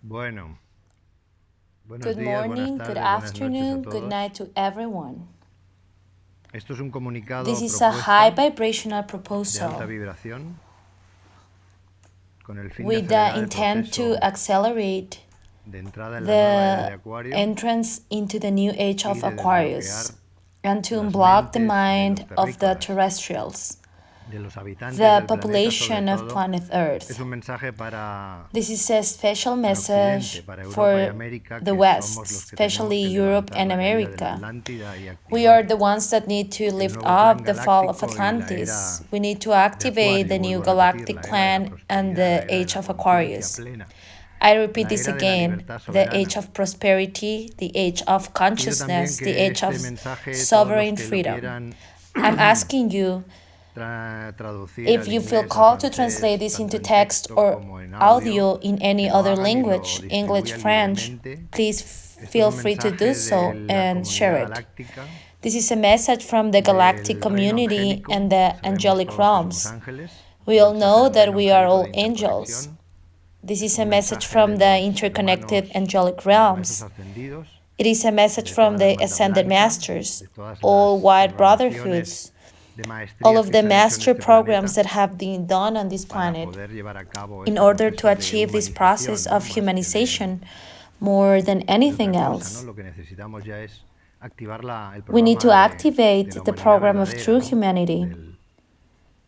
Bueno, buenos Good días, buenas morning, good tardes, buenas noches a afternoon, good todos. night to everyone. Esto es un This comunicado is a high propuesta vibrational de alta proposal vibración con el fin de with the acelerar el intent to proceso accelerate de entrada en la nueva era de the Acuario entrance into the new age y of de desbloquear Aquarius and to las unblock the mentes de los mind of the terrícolas, terrestrials, de los habitantes the del planeta sobre population of todo. planet Es Earth. un mensaje para This is a special Occidente, message para Europa y for América, the que West, somos los que tenemos especially que Europe levantar and la caída de la America. Atlántida y We are activar the ones that need to el lift nuevo plan up the fall of galáctico y la Atlantis. era We need to de activate Acuario. the new Vuelvo a repetir, galactic la era de la plan and prosperidad, la the era de age la of conciencia Aquarius. plena, I repeat la this era de la again, libertad the soberana. age of prosperity, the age of Pido también consciousness, the que age of este mensaje, todos los sovereign que lo freedom. quieran I'm asking you traducir if al you feel inglés, al called to translate francés, this tanto into en text texto or como en audio, audio in any que lo other hagan y lo language, English, distribuyan French, libremente. please Esto es feel un free to do mensaje de so la and share comunidad it. galáctica, This is a message from the galactic del reino community angélico. and the Sabemos angelic todos que somos realms. ángeles, We all luchas en know el that reino we are angélico all de angels. interconexión. This Es is un a message mensaje de from the los interconnected hermanos angelic de los maestros realms. ascendidos, It is a message de from toda la the hermandad ascended blanca, masters, de todas all las white programaciones brotherhoods, de all maestrías of que the se han hecho en master este programs planeta that have been done on this para planet poder llevar a cabo in este order to proceso de achieve this process humanización, ¿no? of Más que humanization more than de otra anything cosa, ¿no? else. Lo que necesitamos ya es activar el We need to programa de activate la the humanidad program of verdadera, true ¿no? humanity,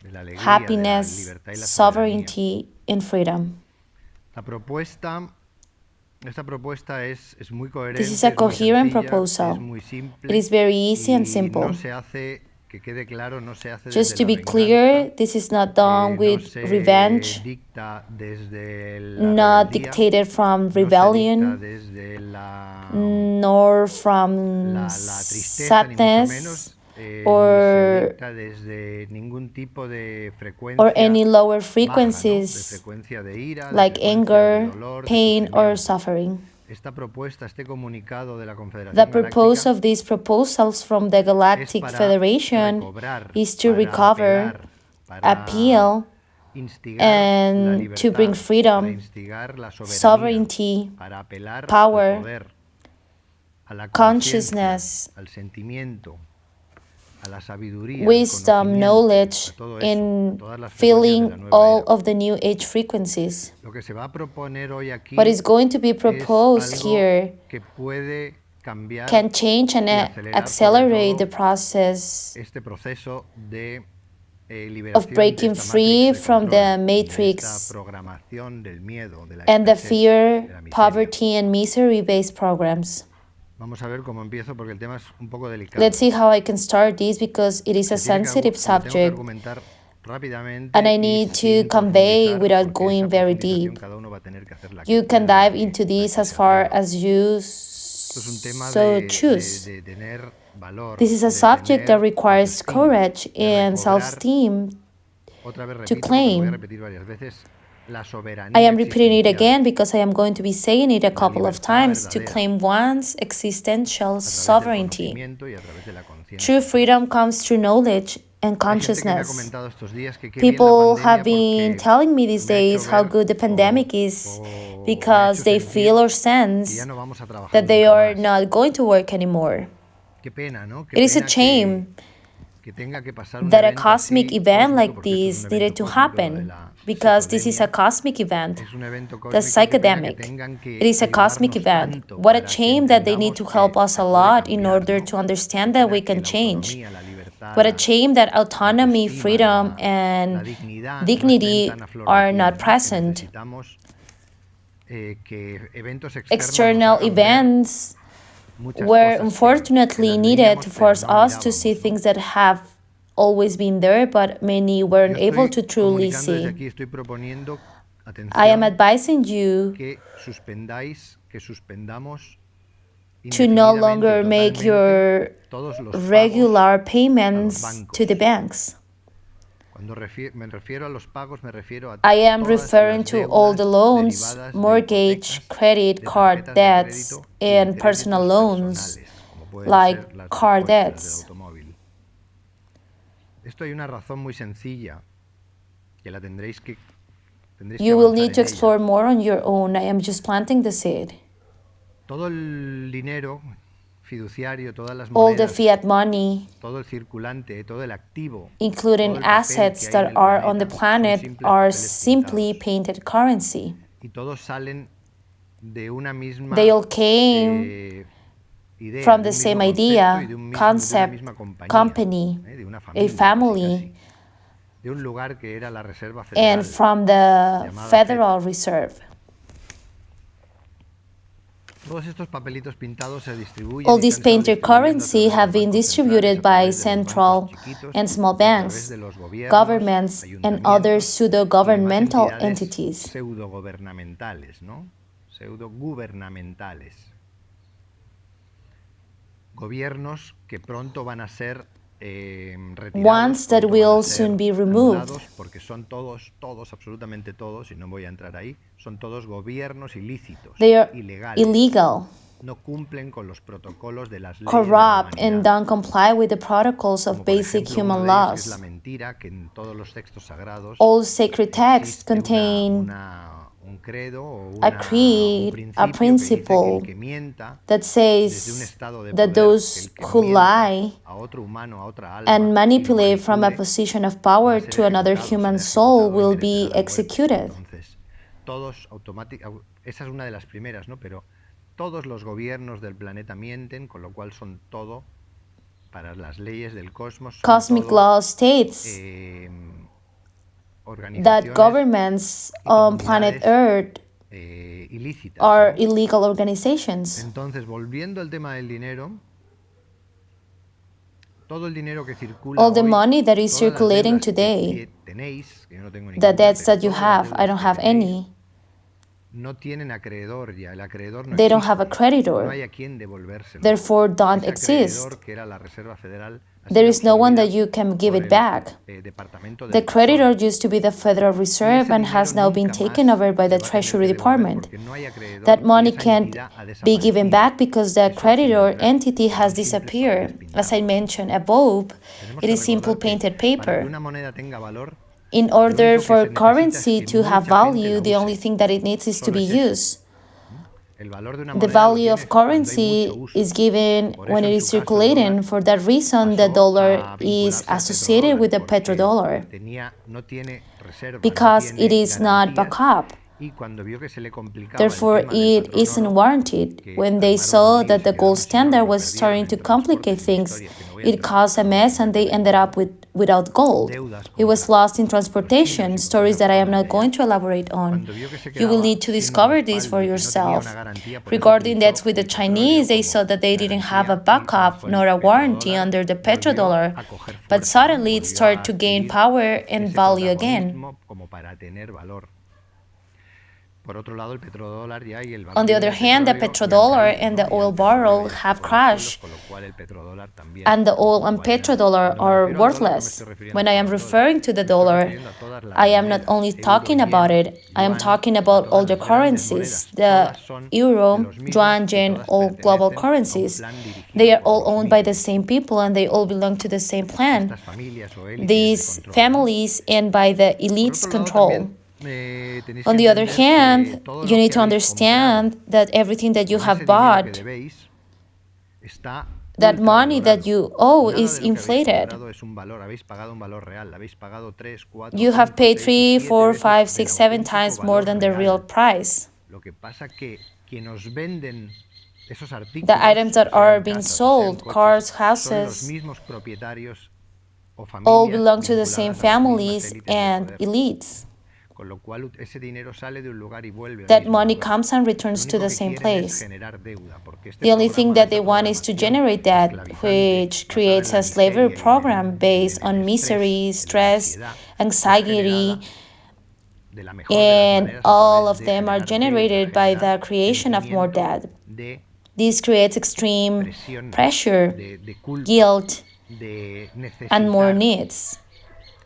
De la alegría, de la happiness, libertad y la soberanía. sovereignty, and freedom. La propuesta, esta propuesta es muy This is coherente, a es muy coherent sencilla, es proposal. muy It simple is very easy and y no simple. se hace, que quede claro, no se hace Just desde to la be clear, venganza, this is not done no with se revenge, dicta desde la not rebeldía, dictated from no se dicta rebellion, desde nor from la tristeza, ni mucho sadness menos, ni se or dicta desde ningún tipo de or frecuencia any lower baja, ¿no? De frequencies frecuencia de ira, de like frecuencia de anger, dolor, de pain, or sufrimiento. suffering. Esta propuesta, este comunicado de la The Confederación purpose Galáctica of these proposals from the es Galactic para Federation recobrar, is to para recover, apelar, para appeal, instigar la and to bring libertad, para freedom, instigar la soberanía, sovereignty, para apelar al power, poder, a la conciencia, consciousness, al sentimiento, a la sabiduría, al wisdom, conocimiento, a knowledge, todo eso, a in todas las frecuencias de la feeling nueva all era. of the new age frequencies. Lo que se va a proponer hoy What aquí is going to be es proposed algo here que puede cambiar can change and y acelerar sobre accelerate the todo process este proceso de of liberación de breaking esta matrix free de from the control, de esta matrix programación del miedo, de la and the escasez, de fear, la miseria. poverty, and misery based programs. Vamos a ver cómo empiezo porque el tema es un poco delicado. Let's see how I can start this because it is a Lo tengo sensitive que subject argumentar rápidamente and I y need to sin convey profundizar without porque esa going very profundización deep. cada uno va a tener que hacer la que You can pueda, dive into la this que as se far atreva. as you Esto es un tema so choose. de tener valor, This is a de subject that tener requires autoestima, courage de and recobrar, self-esteem otra vez to repito porque lo voy a claim. repetir varias veces, la I soberanía am repeating it existencial, again because I am going to be saying it a la couple of libertad times to verdadera, claim one's existential a través del sovereignty. conocimiento y a través de la True conciencia. freedom comes through knowledge and Hay gente que me ha consciousness. comentado estos días que qué bien la People have pandemia been porque telling me these me ha hecho days how ver good the pandemic is o me ha because hecho they feel sentir or que ya sense no vamos a trabajar that they nunca are más. not going to work anymore. Qué pena, ¿no? Qué It is a pena shame que tenga que pasar un that a evento cosmic así event cósmico, like porque esto es un this needed evento to cósmico, lo de happen la because this is a psicodemia, cosmic event. es un evento The cósmico, qué pena que psychedemic. tengan It que is a cosmic ayudarnos event. tanto What a para que shame that they need entendamos to help que us a se puede lot in cambiar, order ¿no? to Qué understand that we pena que can la change. autonomía, la libertad, What a shame that la autonomy, autoestima, freedom, la and dignidad no estén dignity tan a flor de are piel, not ¿no? Que present. necesitamos que eventos externos nos External hagan ver events muchas were cosas que unfortunately las needed veíamos to pero force no us to see mirábamos, ¿no? things that have always been there, but many Yo weren't able estoy to truly comunicando desde see. aquí, estoy proponiendo, I am atención, advising you que suspendamos to no indefinidamente y longer make totalmente your todos los pagos regular a los payments to the bancos. banks. Cuando me refiero a los pagos, me refiero a I am todas referring las to all the deudas loans, derivadas de mortgage, hipotecas, credit de card tarjetas de debts, crédito y de and personal créditos loans personales, como pueden like ser las del car coche, las del debts. automóvil. Esto hay una razón muy sencilla que la tendréis que Tendréis que You will avanzar need to en ella. explore more on your own. I am just planting the seed. Todo el dinero fiduciario, todas las All the monedas, fiat money, todo el circulante, todo el activo, including todo el papel assets que hay en that el are on the planeta, son planet, simples are papeles simply pintados. painted currency. Y todos salen de una misma They all came idea, from de the un same mismo concepto y idea, de una concept, misma compañía, company, de una a familia, casi, family, casi, de un lugar que era la Reserva and Federal, from the llamada Federal FED. Reserve. Todos estos papelitos pintados se distribuyen All y this se han estado painted distribuyendo a currency través de have los been bancos centrales, distributed a by través de los bancos central chiquitos and small y a través banks, de los gobiernos, governments, and other ayuntamientos y demás pseudo-governmental entidades entities. pseudogubernamentales, ¿no? Pseudogubernamentales. Gobiernos que pronto van a ser retirados, Ones that pronto van a will ser soon be removed. anulados, porque son todos, absolutamente todos, y no voy a entrar ahí, son todos gobiernos ilícitos, They are ilegales. illegal, No cumplen con los protocolos de las leyes corrupt, de la and humanidad. don't comply with the protocols of Como por basic ejemplo, human uno de ellos es la laws. mentira, que en todos los textos sagrados All sacred texts existe contain un credo o a un creed, a principio que dice que el principle que mienta that desde un says estado de that poder, those el que who mienta lie a otro humano, a otra alma, and y lo manipulate from a manipule, position of va power a ser to another ejecutado, human será soul ejecutado y will merecerá be la muerte. executed. Entonces, todos automáticamente, esa es una de las primeras, ¿no? Pero todos los gobiernos del planeta mienten, con lo cual son todo, para las leyes del cosmos, son Cosmic todo, law states that organizaciones governments y on planet comunidades Earth ilícitas, are ¿no? illegal organizations. Entonces, volviendo al tema del dinero, todo el dinero que circula All the hoy, money that is todas las circulating deudas today, que tenéis, que yo no tengo the ninguna, debts pero that you todas las have, I deudas don't que have tenéis any. no tienen acreedor ya, el acreedor no They don't existe, have a no creditor, hay a quien devolvérselo. therefore don't Ese exist. acreedor, que era la Reserva Federal, ha There sido is no one absorbida that you can give por it el back. Departamento The del creditor Tesoro. used to be the Federal Y Reserve ese and dinero has now been nunca taken más over by se the va a tener Treasury que devolver Department. porque no hay acreedor That y money esa can't entidad ha be given desaparecido. back because the Eso sin creditor entrar entity que has son simples disappeared. papeles As I pintados. mentioned above, Tenemos it que is simple recordar que painted para que paper. una moneda tenga valor, In lo order único que for se necesita es currency que to have mucha gente value, la the only use. thing that it needs is to Solo be es eso. used. El valor de una The moneda lo value of tienes cuando hay mucho currency uso. is given Por when eso it en is su caso el dólar circulating. For that reason, the pasó dollar a is vincularse al associated petrodólar with the porque petrodollar no tiene reserva, no because it tiene is not garantías, backup. y cuando vio que se le complicaba el Therefore, tema del it patrón isn't oro, warranted. que When they armaron un saw lío y that se the gold quedaron sin oro, standard lo was perdieron starting en to complicate transportes, en things, historias que no voy a it entrar caused a porque no mess quiero and they entrar en ended up without gold. deudas It was contra lost in los chinos transportation, y stories contra that I am Japón not de going allá. to elaborate on. Cuando vio que se You will quedaba need to sin discover this for respaldo y que no tenía una yourself. garantía, por eso Regarding utilizó debts with the el petróleo Chinese, they como saw that they didn't have a garantía y backup bajo el nor a warranty petrodólar under the volvió petrodollar, a coger but fuerza, ¿no? suddenly it Volvió started a to gain adquirir power and ese value again. protagonismo como para tener valor. Por otro lado, el petrodólar ya y el On the barril other de hand, the petróleo petrodollar iban caídos, and ¿no? the Y oil antes el oro barrel ya se have fue a los suelos, crashed, con lo cual el petrodólar también and the oil and tampoco ha llegado. petrodollar Cuando me are refiero al dólar, no me worthless. estoy refiriendo When I am solo al dólar, referring to the me estoy dollar, refiriendo a todas las I am not monedas, only euro, talking about yen, it, I am yuan, talking a about all todas the las grandes currencies, monedas. the Todas son de euro, los mismos yuan, y yen, todas all global pertenecen a un currencies. plan They dirigido are por all los owned by the mismos. same people and they all belong to the same plan. Estas familias o élites de These control, ¿no? families and by the Por elites otro lado, control. también tenéis que On the other entender que hand, todo you lo need que to habéis comprado understand that everything that you con have ese dinero que bought, debéis está that money that ultravalorado. you owe Nada is de lo que habéis inflated. comprado es un valor, habéis pagado un valor real, habéis pagado 3, 4, You have 5, paid 6 y 3, 7 4, veces 5, del 6, 7 auténtico times more valor than the real real. price. Lo que pasa que quien os venden esos artículos, The items that sean are being casas o sean sold, coches, cars, son los houses, mismos propietarios o all familias belong to the same vinculadas a las mismas families élites del and poder. elites. Con lo cual ese dinero sale de un lugar y vuelve al That mismo money lugar. comes and Lo returns to único the que same quieren es place. generar deuda, porque este The only thing programa, that they esta want is to programación generate that, esclavizante, which basada creates en la a slavery miseria y program based en el on estrés, misery, en la stress, ansiedad, es anxiety, generada de la mejor de las and maneras a all través of de them are generar deuda, generated by generar the creation of more sentimiento debt. de This creates extreme presión, pressure, de culpa, guilt, de and more necesitar. needs.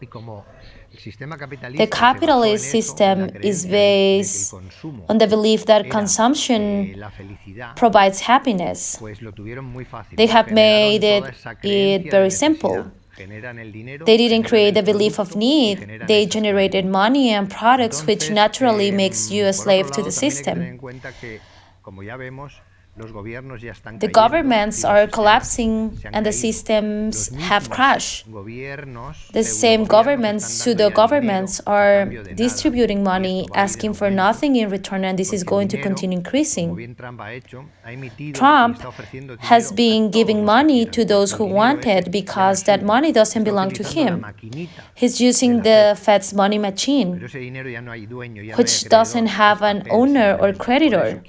Y como el sistema The capitalista se basó capitalist en eso, en system la is creencia de que el based consumo on the belief that era consumption la felicidad, provides happiness. pues lo tuvieron muy fácil. They have Generaron made toda it esa creencia de very necesidad. simple. They didn't create the belief of need. They generated money and products, which naturally makes you a slave to the system. The governments are collapsing and the systems have crashed. The same governments, pseudo-governments, are distributing money, asking for nothing in return, and this is going to continue increasing. Trump has been giving money to those who want it because that money doesn't belong to him. He's using the Fed's money machine, which doesn't have an owner or creditor.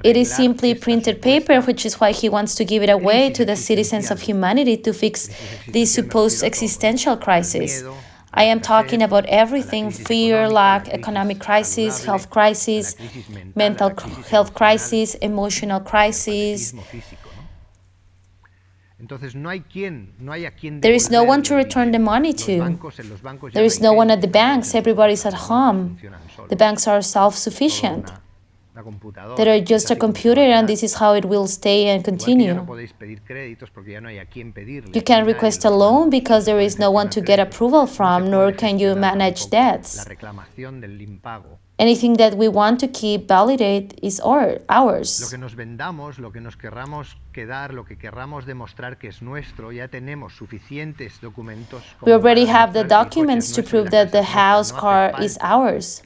It is simply printed paper, which is why he wants to give it away to the citizens of humanity to fix this supposed existential crisis. I am talking about everything: fear, lack, economic crisis, health crisis, mental health crisis, emotional crisis. There is no one to return the money to. There is no one at the banks. Everybody's at home. The banks are self-sufficient. They are just a computer, and this is how it will stay and continue. You can't request a loan because there is no one to get approval from, nor can you manage debts. Anything that we want to keep validate is ours. We already have the documents to prove that the house, car is ours.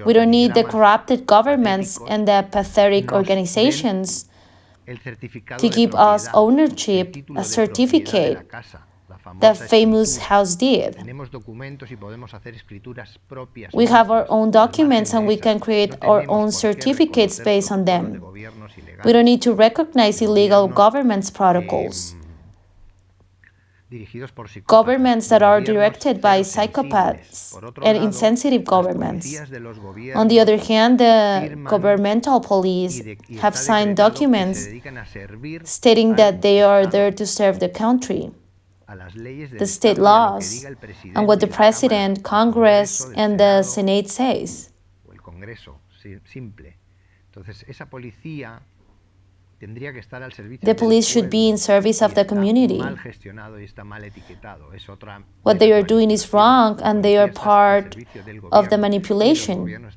We don't need the corrupted governments and the pathetic organizations to give us ownership, a certificate. The famous house deed. We have our own documents and we can create our own certificates based on them. We don't need to recognize illegal government's protocols. Governments that are directed by psychopaths and insensitive governments. On the other hand, the governmental police have signed documents stating that they are there to serve the country. The state laws, and what the President, Congress, and the Senate says. The police should be in service of the community. What they are doing is wrong, and they are part of the manipulation.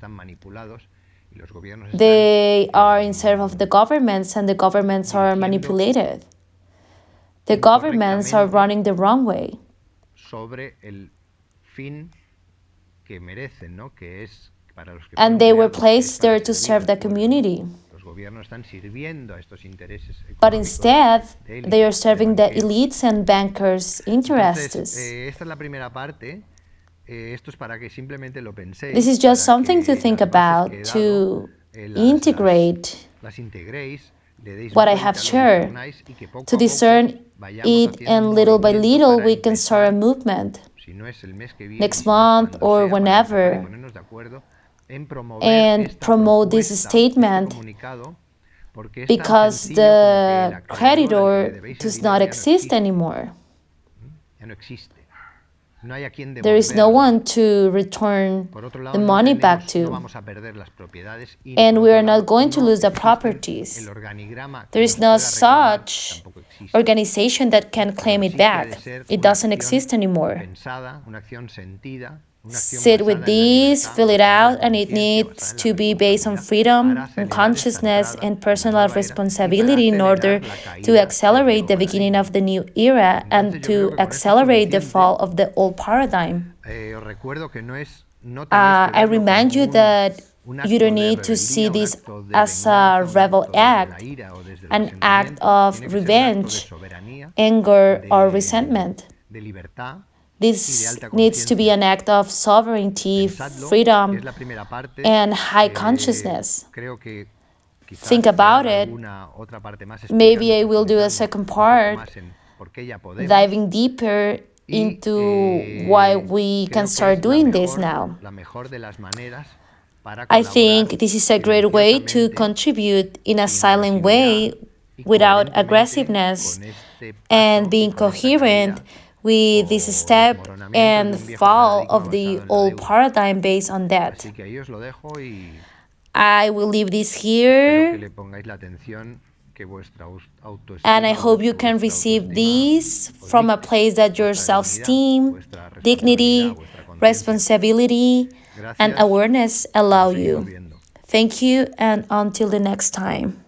They are in service of the governments, and the governments are manipulated. The governments are running the wrong way. And they were placed there to serve the community. But instead, they are serving the elites and bankers' interests. This is just something to think about, to integrate what I have shared, to discern it, and little by little we can start a movement next month or whenever and promote this statement, because the creditor does not exist anymore. There is no one to return the money back to, and we are not going to lose the properties. There is no such organization that can claim it back. It doesn't exist anymore. Sit with this, fill it out, and it needs to be based on freedom, on consciousness, and personal responsibility in order to accelerate the beginning of the new era and to accelerate the fall of the old paradigm. I remind you that you don't need to see this as a rebel act, an act of revenge, anger, or resentment. This needs to be an act of sovereignty, freedom, and high consciousness. Think about it. Maybe I will do a second part, diving deeper into why we can start doing this now. I think this is a great way to contribute in a silent way, without aggressiveness, and being coherent with this step and fall of the old paradigm based on that. I will leave this here. And I hope you can receive these from a place that your self-esteem, dignity, responsibility, and awareness allow you. Thank you, and until the next time.